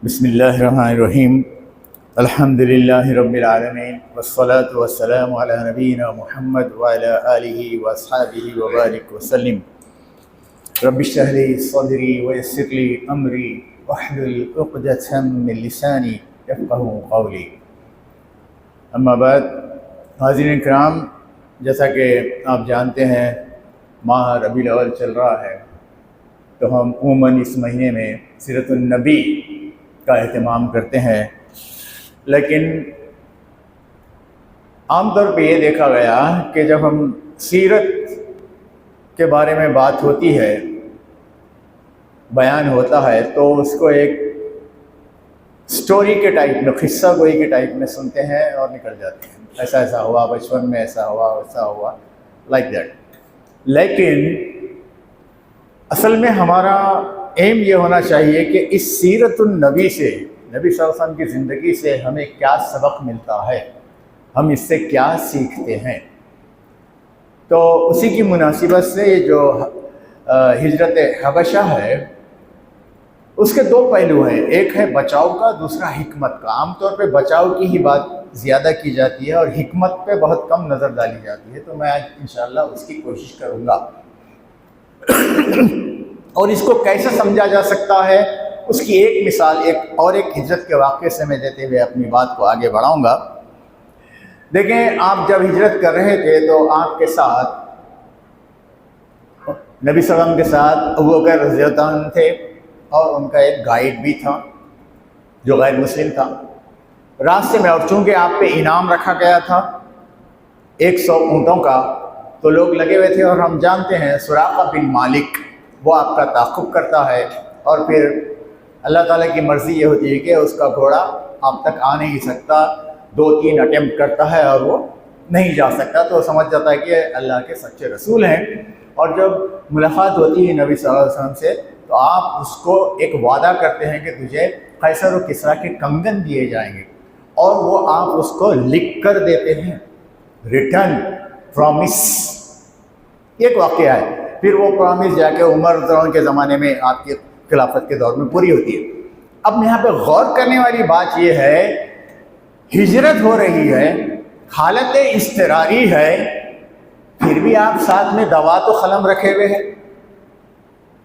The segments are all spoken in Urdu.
بسم اللہ الرحمن الرحیم الحمد للہ رب العالمین والصلاة والسلام علی نبینا محمد وعلی آلہ واصحابہ وبارک وسلم رب اشرح لی صدری ویسر لی امری واحلل عقدۃ من لسانی یفقہوا قولی. اما بعد، حاضرین کرام، جیسا کہ آپ جانتے ہیں ماہ ربیع الاول چل رہا ہے، تو ہم عموماً اس مہینے میں سیرت النبی کا اہتمام کرتے ہیں. لیکن عام طور پہ یہ دیکھا گیا کہ جب ہم سیرت کے بارے میں بات ہوتی ہے، بیان ہوتا ہے، تو اس کو ایک سٹوری کے ٹائپ میں، قصہ گوئی کے ٹائپ میں سنتے ہیں اور نکل جاتے ہیں. ایسا ایسا ہوا بچپن میں، ایسا ہوا ویسا ہوا، لائک دیٹ. لیکن اصل میں ہمارا ایم یہ ہونا چاہیے کہ اس سیرت النبی سے، نبی صلی اللہ علیہ وسلم کی زندگی سے ہمیں کیا سبق ملتا ہے، ہم اس سے کیا سیکھتے ہیں. تو اسی کی مناسبت سے یہ جو ہجرت حبشہ ہے، اس کے دو پہلو ہیں. ایک ہے بچاؤ کا، دوسرا حکمت کا. عام طور پہ بچاؤ کی ہی بات زیادہ کی جاتی ہے اور حکمت پہ بہت کم نظر ڈالی جاتی ہے. تو میں آج انشاءاللہ اس کی کوشش کروں گا. اور اس کو کیسے سمجھا جا سکتا ہے، اس کی ایک مثال ایک ہجرت کے واقعے سے میں دیتے ہوئے اپنی بات کو آگے بڑھاؤں گا. دیکھیں، آپ جب ہجرت کر رہے تھے تو آپ کے ساتھ، نبی صلی اللہ علیہ وسلم کے ساتھ ابو بکر رضی اللہ عنہ تھے، اور ان کا ایک گائیڈ بھی تھا جو غیر مسلم تھا. راستے میں، اور چونکہ آپ پہ انعام رکھا گیا تھا 100 اونٹوں کا، تو لوگ لگے ہوئے تھے. اور ہم جانتے ہیں سراقہ بن مالک وہ آپ کا تعاقب کرتا ہے، اور پھر اللہ تعالیٰ کی مرضی یہ ہوتی ہے کہ اس کا گھوڑا آپ تک آ نہیں سکتا، 2-3 اٹیمپٹ کرتا ہے اور وہ نہیں جا سکتا. تو سمجھ جاتا ہے کہ اللہ کے سچے رسول ہیں. اور جب ملاقات ہوتی ہے نبی صلی اللہ علیہ وسلم سے، تو آپ اس کو ایک وعدہ کرتے ہیں کہ تجھے قیصر و کسریٰ کے کنگن دیے جائیں گے، اور وہ آپ اس کو لکھ کر دیتے ہیں، ریٹرن پرومس. ایک واقعہ ہے. پھر وہ پرامس جا کے عمر رضی اللہ عنہ کے زمانے میں، آپ کی خلافت کے دور میں پوری ہوتی ہے. اب یہاں پہ غور کرنے والی بات یہ ہے، ہجرت ہو رہی ہے، حالت اضطراری ہے، پھر بھی آپ ساتھ میں دوات و قلم رکھے ہوئے ہیں.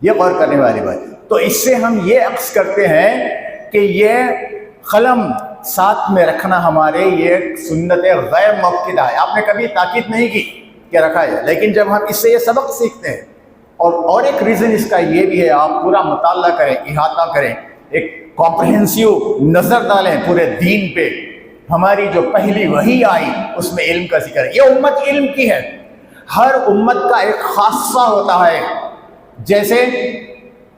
یہ غور کرنے والی بات. تو اس سے ہم یہ عکس کرتے ہیں کہ یہ قلم ساتھ میں رکھنا ہمارے یہ سنت غیر موقدہ ہے. آپ نے کبھی تاکید نہیں کی کہ رکھا ہے، لیکن جب ہم اس سے یہ سبق سیکھتے ہیں، اور ایک ریزن اس کا یہ بھی ہے، آپ پورا مطالعہ کریں، احاطہ کریں، ایک کمپریہنسیو نظر ڈالیں پورے دین پہ. ہماری جو پہلی وحی آئی اس میں علم کا ذکر ہے. یہ امت علم کی ہے. ہر امت کا ایک خاصہ ہوتا ہے. جیسے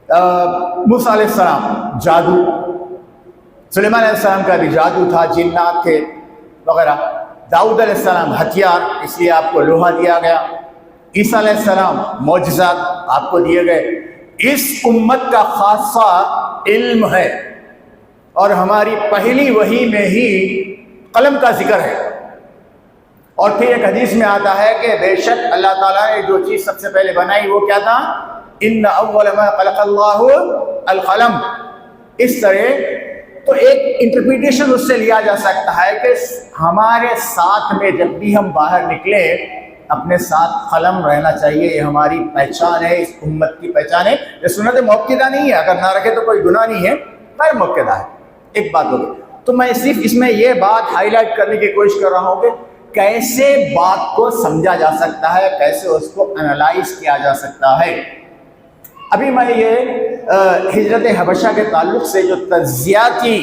موسیٰ علیہ السلام، جادو. سلیمان علیہ السلام کا بھی جادو تھا، جنات تھے وغیرہ. داؤد علیہ السلام ہتھیار، اس لیے آپ کو لوہا دیا گیا. عیسیٰ علیہ السلام معجزات آپ کو دیے گئے. اس امت کا خاصہ علم ہے، اور ہماری پہلی وحی میں ہی قلم کا ذکر ہے. اور پھر ایک حدیث میں آتا ہے کہ بے شک اللہ تعالیٰ نے جو چیز سب سے پہلے بنائی وہ کیا تھا؟ ان اول ما خلق اللہ القلم. اس طرح تو ایک انٹرپریٹیشن اس سے لیا جا سکتا ہے کہ ہمارے ساتھ میں جب بھی ہم باہر نکلے، اپنے ساتھ قلم رہنا چاہیے. یہ ہماری پہچان ہے، اس امت کی پہچان ہے. یہ سنت موقدہ نہیں ہے، اگر نہ رکھے تو کوئی گناہ نہیں ہے، غیر موقدہ ہے. ایک بات ہوگی. تو میں صرف اس میں یہ بات ہائی لائٹ کرنے کی کوشش کر رہا ہوں کہ کیسے بات کو سمجھا جا سکتا ہے، کیسے اس کو انالائز کیا جا سکتا ہے. ابھی میں یہ ہجرت حبشہ کے تعلق سے جو تجزیاتی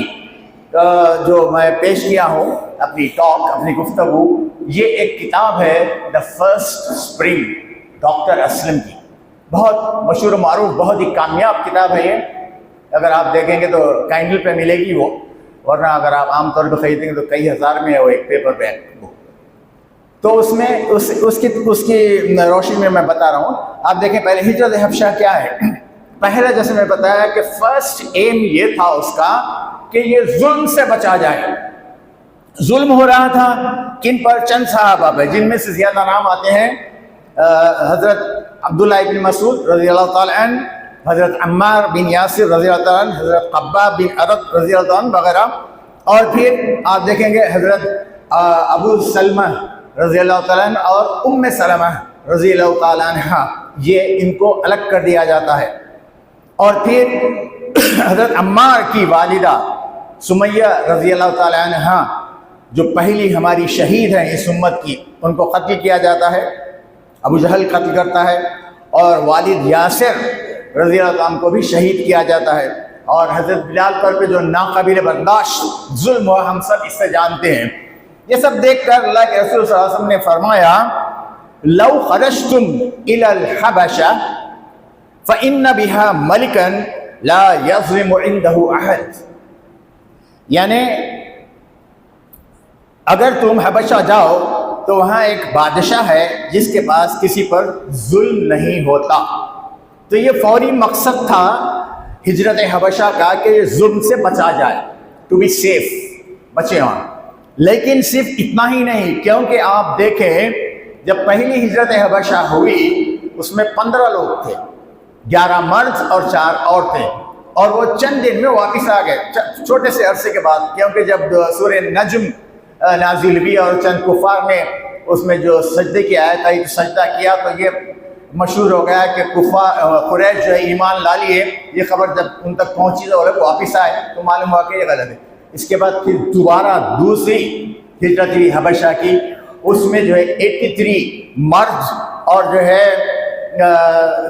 جو میں پیش کیا ہوں، اپنی ٹاک، اپنی گفتگو، یہ ایک کتاب ہے the first spring, doctor Aslam کی. بہت مشہور و معروف، بہت ہی کامیاب کتاب ہے یہ. اگر آپ دیکھیں گے تو کائنڈل پہ ملے گی وہ، ورنہ اگر آپ عام طور پہ خریدیں گے تو کئی ہزار میں ہے وہ ایک پیپر بیک. تو اس میں اس کی روشنی میں بتا رہا ہوں. آپ دیکھیں پہلے ہجرت حبشہ کیا ہے. پہلے جیسے میں بتایا کہ فرسٹ ایم یہ تھا اس کا کہ یہ ظلم سے بچا جائے. ظلم ہو رہا تھا کن پر؟ چند صحابہ پہ، جن میں سے زیادہ نام آتے ہیں حضرت عبداللہ ابن مسعود رضی اللہ تعالی عنہ، حضرت عمار بن یاسر رضی اللہ عنہ، حضرت قباب بن عرط رضی اللہ عنہ وغیرہ، اور پھر آپ دیکھیں گے حضرت ابو سلمہ رضی اللہ تعالیٰ عنہ اور ام سلمہ رضی اللہ تعالیٰ عنہ، یہ ان کو الگ کر دیا جاتا ہے۔ اور پھر حضرت عمار کی والدہ سمیہ رضی اللہ تعالیٰ عنہ، جو پہلی ہماری شہید ہیں اس امت کی، ان کو قتل کیا جاتا ہے، ابو جہل قتل کرتا ہے، اور والد یاسر رضی اللہ عنہ کو بھی شہید کیا جاتا ہے، اور حضرت بلال پر جو ناقابل برداشت ظلم ہوا ہم سب اس سے جانتے ہیں۔ یہ سب دیکھ کر اللہ کے رسول صلی اللہ علیہ وسلم نے فرمایا لو خرجتم الى الحبشہ فإن بها ملکا لا يظلم عنده احد، یعنی اگر تم حبشہ جاؤ تو وہاں ایک بادشاہ ہے جس کے پاس کسی پر ظلم نہیں ہوتا۔ تو یہ فوری مقصد تھا ہجرت حبشہ کا کہ یہ ظلم سے بچا جائے، ٹو بی سیف، بچے وہاں۔ لیکن صرف اتنا ہی نہیں، کیونکہ آپ دیکھیں جب پہلی ہجرت حبشہ ہوئی اس میں 15 لوگ تھے، 11 مرد اور 4 عورتیں، اور وہ چند دن میں واپس آ گئے چھوٹے سے عرصے کے بعد، کیونکہ جب سورہ نجم نازل ہوئی اور چند کفار نے اس میں جو سجدے کی آیت آئی تو سجدہ کیا، تو یہ مشہور ہو گیا کہ قریش جو ہے ایمان لا لیے۔ یہ خبر جب ان تک پہنچی تو وہ واپس آئے تو معلوم ہوا کہ یہ غلط ہے۔ اس کے بعد پھر دوبارہ دوسری ہجرت ہوئی حبشہ کی، اس میں جو ہے 83 مرد اور جو ہے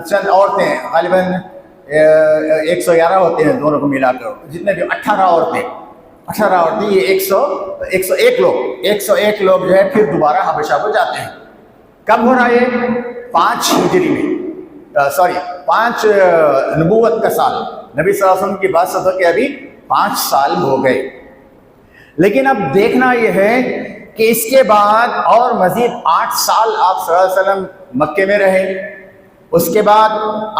چند عورتیں، غالباً 111 ہوتے ہیں دونوں کو ملا کر، جتنے بھی 18 عورتیں، یہ 101 لوگ جو ہے پھر دوبارہ حبشہ کو جاتے ہیں۔ کب ہو رہا ہے؟ 5 ہجری میں، 5 نبوت کا سال، نبی صلی اللہ علیہ وسلم کی بات ہو کہ ابھی 5 سال ہو گئے۔ لیکن اب دیکھنا یہ ہے کہ اس کے بعد اور مزید 8 سال آپ صلی اللہ علیہ وسلم مکے میں رہے، اس کے بعد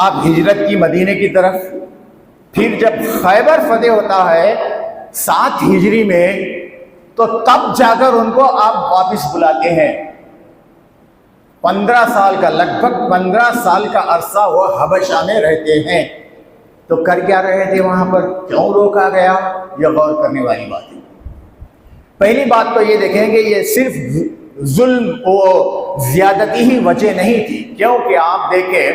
آپ ہجرت کی مدینے کی طرف، پھر جب خیبر فتح ہوتا ہے 7 ہجری میں، تو تب جا کر ان کو آپ واپس بلاتے ہیں۔ 15 سال کا، لگ بھگ 15 سال کا عرصہ وہ حبشہ میں رہتے ہیں۔ تو کر کیا رہے تھے وہاں پر؟ کیوں روکا گیا؟ یہ غور کرنے والی بات ہے۔ پہلی بات تو یہ دیکھیں کہ یہ صرف ظلم و زیادتی ہی وجہ نہیں تھی، کیونکہ آپ دیکھیں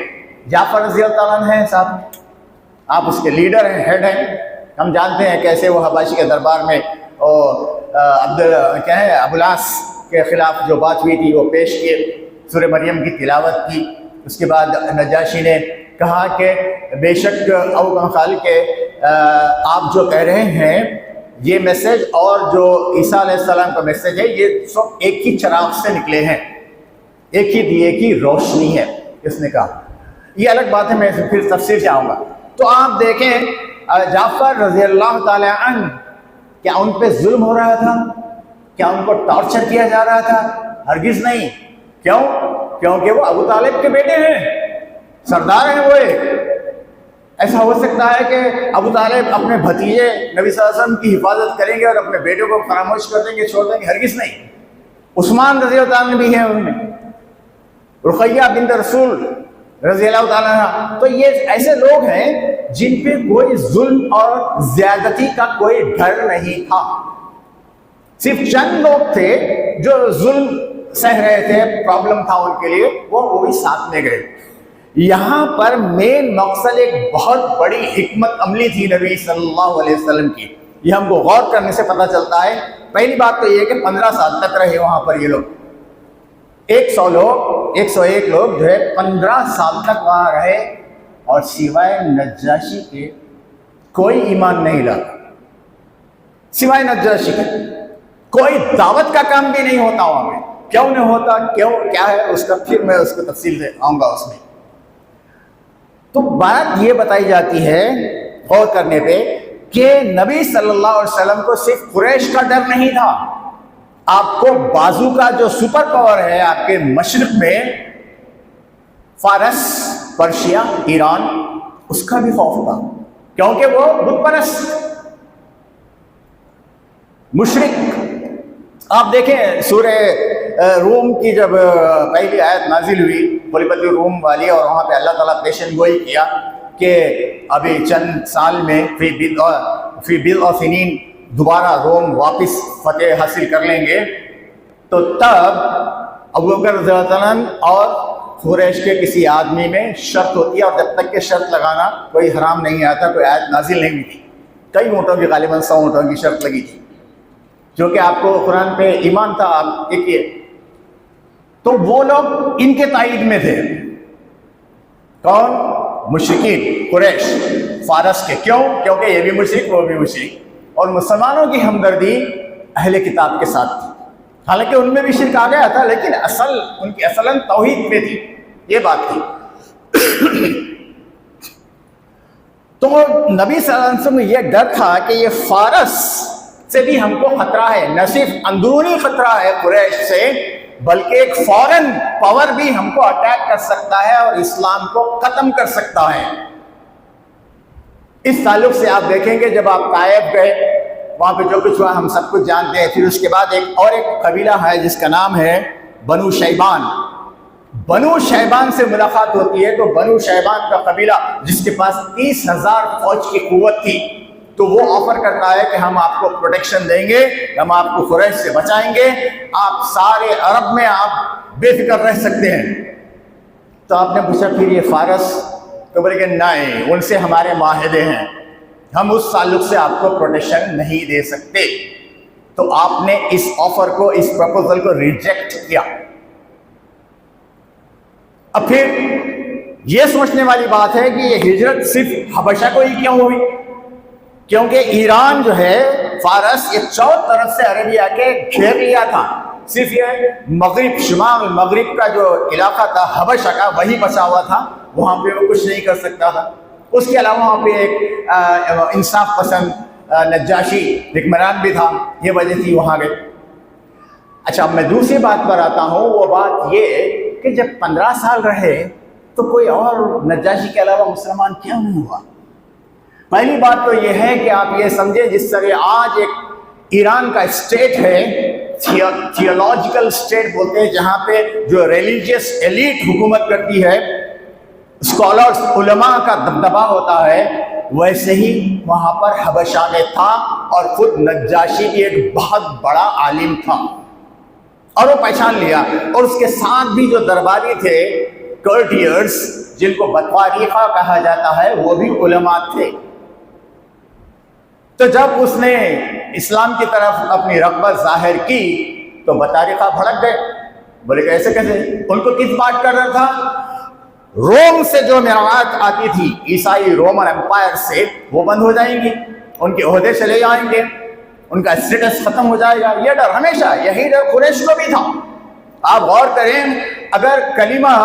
جعفر رضی اللہ عنہ ہیں صاحب، آپ اس کے لیڈر ہیں، ہیڈ ہیں، ہم جانتے ہیں کیسے وہ حبشی کے دربار میں ابو العاص کے خلاف جو بات ہوئی تھی وہ پیش کیے، سورہ مریم کی تلاوت کی۔ اس کے بعد نجاشی نے کہا کہ بے شک او خال کے آپ جو کہہ رہے ہیں یہ میسج اور جو عیسیٰ علیہ السلام کا میسج ہے یہ سب ایک ہی چراغ سے نکلے ہیں، ایک ہی دیے کی روشنی ہے، اس نے کہا۔ یہ الگ بات ہے، میں پھر تفصیل سے آؤں گا۔ تو آپ دیکھیں جعفر رضی اللہ تعالی عنہ، کیا ان پہ ظلم ہو رہا تھا؟ کیا ان کو ٹارچر کیا جا رہا تھا؟ ہرگز نہیں۔ کیوں؟ کیونکہ وہ ابو طالب کے بیٹے ہیں، سردار ہیں وہ ایک۔ ایسا ہو سکتا ہے کہ ابو طالب اپنے بھتیجے نبی صلی اللہ علیہ وسلم کی حفاظت کریں گے اور اپنے بیٹوں کو فراموش کر دیں گے، چھوڑ دیں گے؟ ہرگز نہیں۔ عثمان رضی اللہ عنہ بھی ہیں ان میں، رقیہ بنت رسول رضی اللہ تعالیٰ عنہ۔ تو یہ ایسے لوگ ہیں جن پہ کوئی ظلم اور زیادتی کا کوئی ڈر نہیں تھا۔ صرف چند لوگ تھے جو ظلم سہ رہے تھے، پرابلم تھا ان کے لیے، وہ بھی ساتھ میں گئے۔ یہاں پر مین مقصد ایک بہت بڑی حکمت عملی تھی نبی صلی اللہ علیہ وسلم کی، یہ ہم کو غور کرنے سے پتہ چلتا ہے۔ پہلی بات تو یہ ہے کہ 15 سال تک رہے وہاں پر یہ لوگ، 101 لوگ جو ہے 15 سال تک وہاں رہے، اور سوائے نجاشی کے کوئی ایمان نہیں لایا، سوائے نجاشی کے کوئی دعوت کا کام بھی نہیں ہوتا وہاں پہ۔ کیوں نہیں ہوتا؟ کیوں کیا ہے اس کا، پھر میں اس کو تفصیل سے آؤں گا اس میں۔ تو بات یہ بتائی جاتی ہے غور کرنے پہ کہ نبی صلی اللہ علیہ وسلم کو صرف قریش کا ڈر نہیں تھا، آپ کو بازو کا جو سپر پاور ہے آپ کے مشرق میں، فارس، پرشیا، ایران، اس کا بھی خوف تھا، کیونکہ وہ بت پرست مشرک۔ آپ دیکھیں سورہ روم کی جب پہلی آیت نازل ہوئی، غلبت الروم والی، اور وہاں پہ اللہ تعالیٰ پیشن گوئی کیا کہ ابھی چند سال میں فی بضع سنین دوبارہ روم واپس فتح حاصل کر لیں گے، تو تب ابوبکر رضی اللہ عنہ اور قریش کے کسی آدمی میں شرط ہوتی ہے، اور جب تک کہ شرط لگانا کوئی حرام نہیں آتا، کوئی آیت نازل نہیں ہوئی تھی، کئی اونٹوں کی غالباً 100 اونٹوں کی شرط لگی تھی، جو کہ آپ کو قرآن پہ ایمان تھا آپ دیکھیے، تو وہ لوگ ان کے تائید میں تھے۔ کون؟ مشرکین قریش فارس کے۔ کیوں؟ کیونکہ یہ بھی مشرک وہ بھی مشرک، اور مسلمانوں کی ہمدردی اہل کتاب کے ساتھ تھی، حالانکہ ان میں بھی شرک آ گیا تھا، لیکن ان کی اصلاً توحید میں تھی، یہ بات تھی۔ تو نبی صلی اللہ علیہ وسلم میں یہ ڈر تھا کہ یہ فارس سے بھی ہم کو خطرہ ہے، نہ صرف اندرونی خطرہ ہے قریش سے، بلکہ ایک فورن پاور بھی ہم کو اٹیک کر سکتا ہے اور اسلام کو ختم کر سکتا ہے۔ اس تعلق سے آپ دیکھیں گے جب آپ طائف گئے، وہاں پہ جو کچھ ہوا ہم سب کچھ جانتے ہیں۔ پھر اس کے بعد ایک قبیلہ ہے جس کا نام ہے بنو شیبان۔ بنو شیبان سے ملاقات ہوتی ہے، تو بنو شیبان کا قبیلہ جس کے پاس 30,000 فوج کی قوت تھی، تو وہ آفر کرتا ہے کہ ہم آپ کو پروٹیکشن دیں گے، ہم آپ کو قریش سے بچائیں گے، آپ سارے عرب میں آپ بے فکر رہ سکتے ہیں۔ تو آپ نے پوچھا پھر یہ فارس؟ تو بولے کہ نہیں، ان سے ہمارے معاہدے ہیں، ہم اس تعلق سے آپ کو پروٹیکشن نہیں دے سکتے۔ تو آپ نے اس آفر کو، اس پروپوزل کو ریجیکٹ کیا۔ اب پھر یہ سوچنے والی بات ہے کہ یہ ہجرت صرف حبشہ کو ہی کیوں ہوئی؟ کیونکہ ایران جو ہے، فارس، یہ چاروں طرف سے عربیہ کے گھیر لیا تھا، صرف یہ مغرب، شمال مغرب کا جو علاقہ تھا حبشہ کا، وہی بچا ہوا تھا، وہاں پہ وہ کچھ نہیں کر سکتا تھا۔ اس کے علاوہ وہاں پہ ایک انصاف پسند نجاشی حکمران بھی تھا، یہ وجہ تھی وہاں گئے۔ اچھا، اب میں دوسری بات پر آتا ہوں، وہ بات یہ کہ جب 15 سال رہے تو کوئی اور نجاشی کے علاوہ مسلمان کیوں نہیں ہوا؟ پہلی بات تو یہ ہے کہ آپ یہ سمجھیں، جس طرح آج ایک ایران کا اسٹیٹ ہے، تھیولوجیکل اسٹیٹ بولتے ہیں، جہاں پہ جو ریلیجیس ایلیٹ حکومت کرتی ہے، اسکالرز، علماء کا دبدبہ ہوتا ہے، ویسے ہی وہاں پر حبشہ میں تھا، اور خود نجاشی بھی ایک بہت بڑا عالم تھا، اور وہ پہچان لیا۔ اور اس کے ساتھ بھی جو درباری تھے، کورٹیئرز، جن کو بطواریقہ کہا جاتا ہے، وہ بھی علماء تھے۔ تو جب اس نے اسلام کی طرف اپنی رغبت ظاہر کی تو بطاریقہ بھڑک گئے، بولے کہ ایسے کیسے؟ ان کو کس بات کر رہا تھا؟ روم سے جو معراج آتی تھی عیسائی رومن امپائر سے، وہ بند ہو جائیں گی، ان کے عہدے چلے جائیں گے، ان کا اسٹیٹس ختم ہو جائے گا۔ یہ ڈر ہمیشہ، یہی ڈر قریش کو بھی تھا۔ آپ غور کریں، اگر کلمہ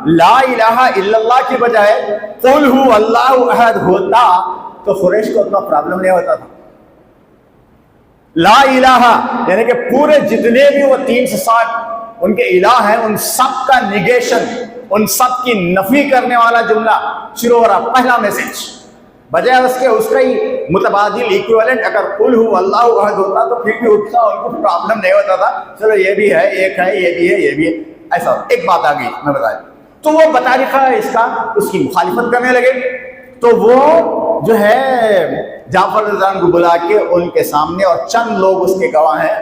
لا الہ الا اللہ کی بجائے قل ہو اللہ احد ہوتا تو قریش کو اتنا پرابلم نہیں ہوتا تھا۔ لا الہ یعنی کہ پورے جتنے بھی وہ 360 ان کے الہ ہیں، ان سب کا نیگیشن، ان سب کی نفی کرنے والا جملہ شروع ہو رہا، پہلا میسج، بجائے اس کا ہی متبادل ایکویلنٹ اگر قل ہو اللہ احد ہوتا تو پھر بھی اٹھتا، ان کو پرابلم نہیں ہوتا تھا، چلو یہ بھی ہے، ایک ہے، یہ بھی ہے، یہ بھی ہے، ایسا ایک بات آ گئی میں بتایا۔ تو وہ بطاریقہ اس کی مخالفت کرنے لگے، تو وہ جو ہے جعفر رضی اللہ عنہ کو بلا کے ان کے سامنے، اور چند لوگ اس کے گواہ ہیں،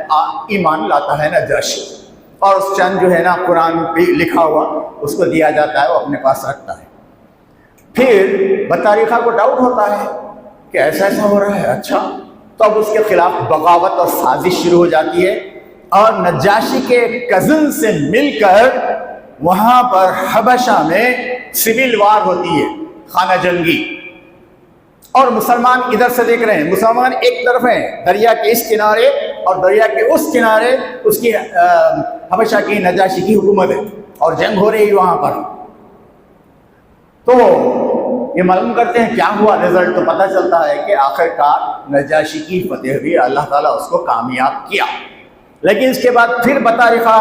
ایمان لاتا ہے نجاشی، اور اس چند جو ہے نا قرآن پہ لکھا ہوا اس کو دیا جاتا ہے، وہ اپنے پاس رکھتا ہے۔ پھر بطاریقہ کو ڈاؤٹ ہوتا ہے کہ ایسا ہو رہا ہے، اچھا، تو اب اس کے خلاف بغاوت اور سازش شروع ہو جاتی ہے، اور نجاشی کے کزن سے مل کر وہاں پر حبشہ میں سول وار ہوتی ہے، خانہ جنگی، اور مسلمان ادھر سے دیکھ رہے ہیں، مسلمان ایک طرف ہیں دریا کے اس کنارے، اور دریا کے اس کنارے اس کی حبشہ کی نجاشی کی حکومت ہے، اور جنگ ہو رہی ہے وہاں پر۔ تو یہ معلوم کرتے ہیں کیا ہوا رزلٹ، تو پتہ چلتا ہے کہ آخر کار نجاشی کی فتح بھی اللہ تعالیٰ اس کو کامیاب کیا۔ لیکن اس کے بعد پھر بطاریقہ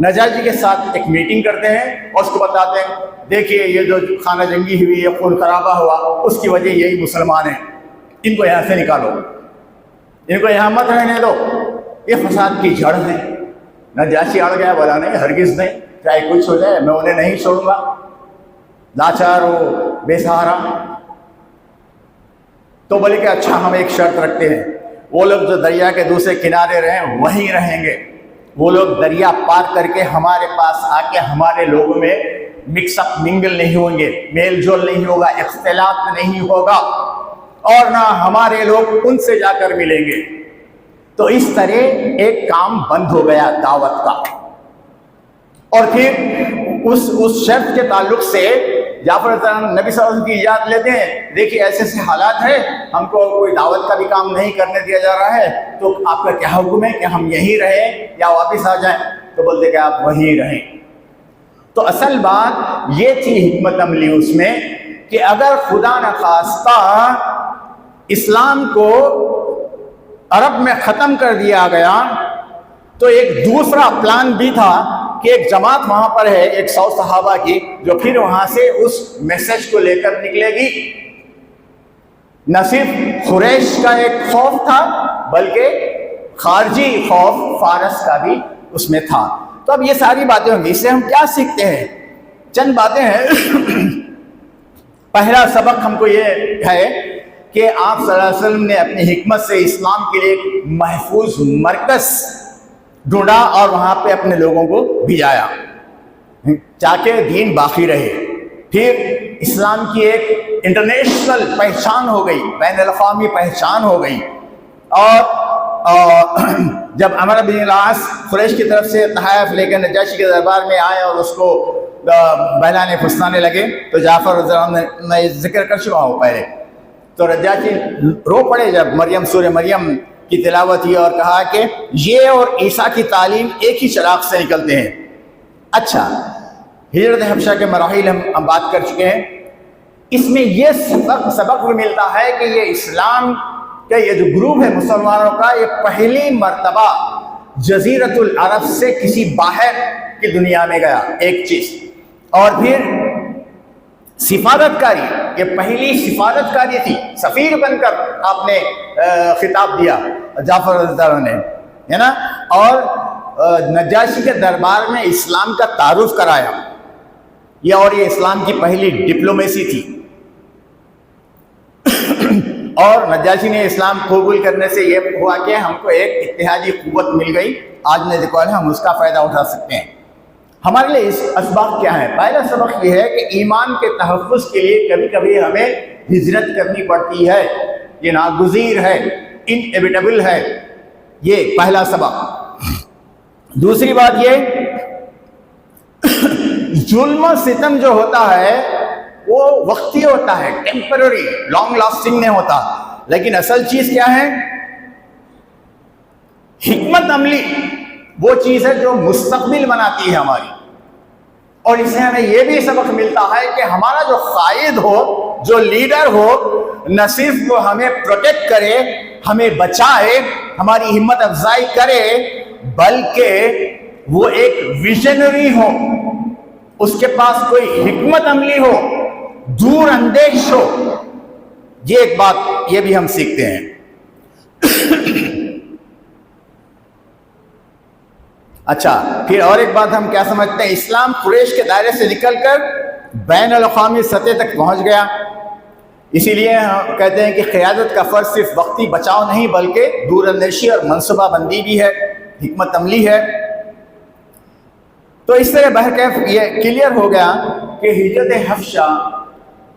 نجاشی کے ساتھ ایک میٹنگ کرتے ہیں، اور اس کو بتاتے ہیں دیکھیے یہ جو خانہ جنگی ہوئی، یہ خون خرابہ ہوا، اس کی وجہ یہی مسلمان ہیں، ان کو یہاں سے نکالو، ان کو یہاں مت رہنے دو، یہ فساد کی جڑ ہے۔ نجاشی اڑ گیا، بولا نہیں، ہرگز نہیں، چاہے کچھ ہو جائے میں انہیں نہیں چھوڑوں گا، لاچار ہو، بے سہارا. تو بولے کہ اچھا ہم ایک شرط رکھتے ہیں, وہ لوگ جو دریا کے دوسرے کنارے رہیں وہیں رہیں گے, وہ لوگ دریا پار کر کے ہمارے پاس آ کے ہمارے لوگوں میں مکس اپ منگل نہیں ہوں گے, میل جول نہیں ہوگا, اختلاط نہیں ہوگا, اور نہ ہمارے لوگ ان سے جا کر ملیں گے. تو اس طرح ایک کام بند ہو گیا دعوت کا. اور پھر اس شرط کے تعلق سے جعفر نبی صلی اللہ علیہ وسلم کی اجازت لیتے ہیں, دیکھیے ایسے ایسے حالات ہیں, ہم کو کوئی دعوت کا بھی کام نہیں کرنے دیا جا رہا ہے, تو آپ کا کیا حکم ہے کہ ہم یہیں رہیں یا واپس آ جائیں؟ تو بولتے کہ آپ وہیں رہیں. تو اصل بات یہ تھی حکمت عملی اس میں کہ اگر خدا نخواستہ اسلام کو عرب میں ختم کر دیا گیا تو ایک دوسرا پلان بھی تھا کہ ایک جماعت وہاں پر ہے 100 صحابہ کی, جو پھر وہاں سے اس میسج کو لے کر نکلے گی. نہ صرف قریش کا ایک خوف تھا بلکہ خارجی خوف فارس کا بھی اس میں تھا. تو اب یہ ساری باتیں ہوں گی, اس سے ہم کیا سیکھتے ہیں؟ چند باتیں ہیں. پہلا سبق ہم کو یہ ہے کہ آپ صلی اللہ علیہ وسلم نے اپنی حکمت سے اسلام کے لیے ایک محفوظ مرکز ڈھونڈا اور وہاں پہ اپنے لوگوں کو بھیجایا تاکہ دین باقی رہے. پھر اسلام کی ایک انٹرنیشنل پہچان ہو گئی, بین الاقوامی پہچان ہو گئی. اور جب عمرو بن العاص قریش کی طرف سے تحائف لے کر نجاشی کے دربار میں آئے اور اس کو بہلانے پھسلانے لگے, تو جعفر رضی اللہ عنہ نے میں ذکر کر چکا ہوں پہلے, تو نجاشی رو پڑے جب سورہ مریم کی تلاوت کی اور کہا کہ یہ اور عیسیٰ کی تعلیم ایک ہی چراغ سے نکلتے ہیں. اچھا, ہجرت حبشہ کے مراحل ہم بات کر چکے ہیں. اس میں یہ سبق بھی ملتا ہے کہ یہ اسلام کا یہ جو گروپ ہے مسلمانوں کا, یہ پہلی مرتبہ جزیرت العرب سے کسی باہر کی دنیا میں گیا, ایک چیز. اور پھر سفارت کاری, یہ پہلی سفارت کاری تھی, سفیر بن کر آپ نے خطاب دیا جعفر رضی اللہ عنہ نے, ہے نا, اور نجاشی کے دربار میں اسلام کا تعارف کرایا. یہ اسلام کی پہلی ڈپلومیسی تھی. اور نجاشی نے اسلام قبول کرنے سے یہ ہوا کہ ہم کو ایک اتحادی قوت مل گئی. آج نے دیکھا ہے ہم اس کا فائدہ اٹھا سکتے ہیں. ہمارے لیے اس اسباب کیا ہے؟ پہلا سبق یہ ہے کہ ایمان کے تحفظ کے لیے کبھی کبھی ہمیں ہجرت کرنی پڑتی ہے, یہ ناگزیر ہے, انیویٹیبل ہے. یہ پہلا سبق. دوسری بات یہ, ظلم و ستم جو ہوتا ہے وہ وقتی ہوتا ہے, ٹیمپرری, لانگ لاسٹنگ نہیں ہوتا. لیکن اصل چیز کیا ہے؟ حکمت عملی وہ چیز ہے جو مستقبل بناتی ہے ہماری. اور اس سے ہمیں یہ بھی سبق ملتا ہے کہ ہمارا جو قائد ہو, جو لیڈر ہو, نہ صرف وہ ہمیں پروٹیکٹ کرے, ہمیں بچائے, ہماری ہمت افزائی کرے, بلکہ وہ ایک ویژنری ہو, اس کے پاس کوئی حکمت عملی ہو, دور اندیش ہو. یہ ایک بات یہ بھی ہم سیکھتے ہیں. اچھا, پھر اور ایک بات ہم کیا سمجھتے ہیں؟ اسلام قریش کے دائرے سے نکل کر بین الاقوامی سطح تک پہنچ گیا. اسی لیے ہم کہتے ہیں کہ قیادت کا فرض صرف وقتی بچاؤ نہیں بلکہ دور اندیشی اور منصوبہ بندی بھی ہے, حکمت عملی ہے. تو اس طرح بہرکیف یہ کلیئر ہو گیا کہ ہجرت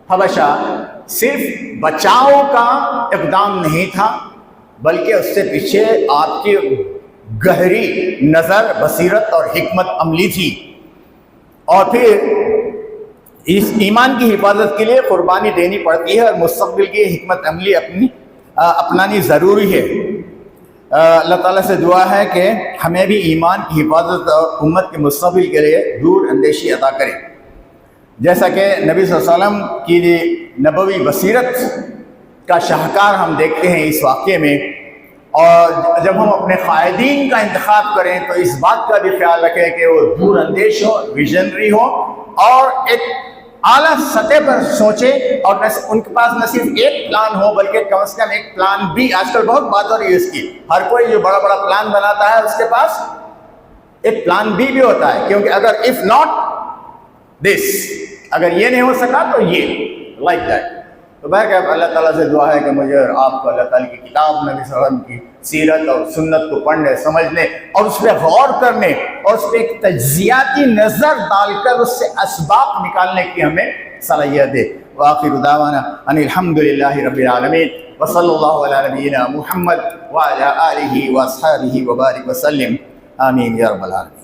حبشہ صرف بچاؤ کا اقدام نہیں تھا بلکہ اس سے پیچھے آپ کی گہری نظر, بصیرت اور حکمت عملی تھی. اور پھر اس ایمان کی حفاظت کے لیے قربانی دینی پڑتی ہے اور مستقبل کی حکمت عملی اپنانی ضروری ہے. اللہ تعالیٰ سے دعا ہے کہ ہمیں بھی ایمان کی حفاظت اور امت کے مستقبل کے لیے دور اندیشی عطا کرے. جیسا کہ نبی صلی اللہ علیہ وسلم کی نبوی بصیرت کا شاہکار ہم دیکھتے ہیں اس واقعے میں. اور جب ہم اپنے قائدین کا انتخاب کریں تو اس بات کا بھی خیال رکھیں کہ وہ دور اندیش ہو, ویژنری ہو, اور ایک اعلیٰ سطح پر سوچے, اور ان کے پاس نہ صرف ایک پلان ہو بلکہ کم از کم ایک پلان بھی. آج کل بہت بات ہو رہی ہے اس کی, ہر کوئی جو بڑا بڑا پلان بناتا ہے اس کے پاس ایک پلان بھی ہوتا ہے, کیونکہ اگر اف ناٹ دس, اگر یہ نہیں ہو سکا تو یہ like that. تو بہرکیف اللہ تعالیٰ سے دعا ہے کہ مجھے اور آپ کو اللہ تعالیٰ کی کتاب نبی صلی اللہ علیہ وسلم کی سیرت اور سنت کو پڑھنے سمجھنے اور اس پہ غور کرنے اور اس پہ ایک تجزیاتی نظر ڈال کر اس سے اسباق نکالنے کی ہمیں صلاحیت دے. وآخر دعوانا ان الحمد للہ رب العالمین وصلی اللہ علی نبینا محمد وعلی آلہ واصحابہ وبارک وسلم. آمین یا رب العالمین.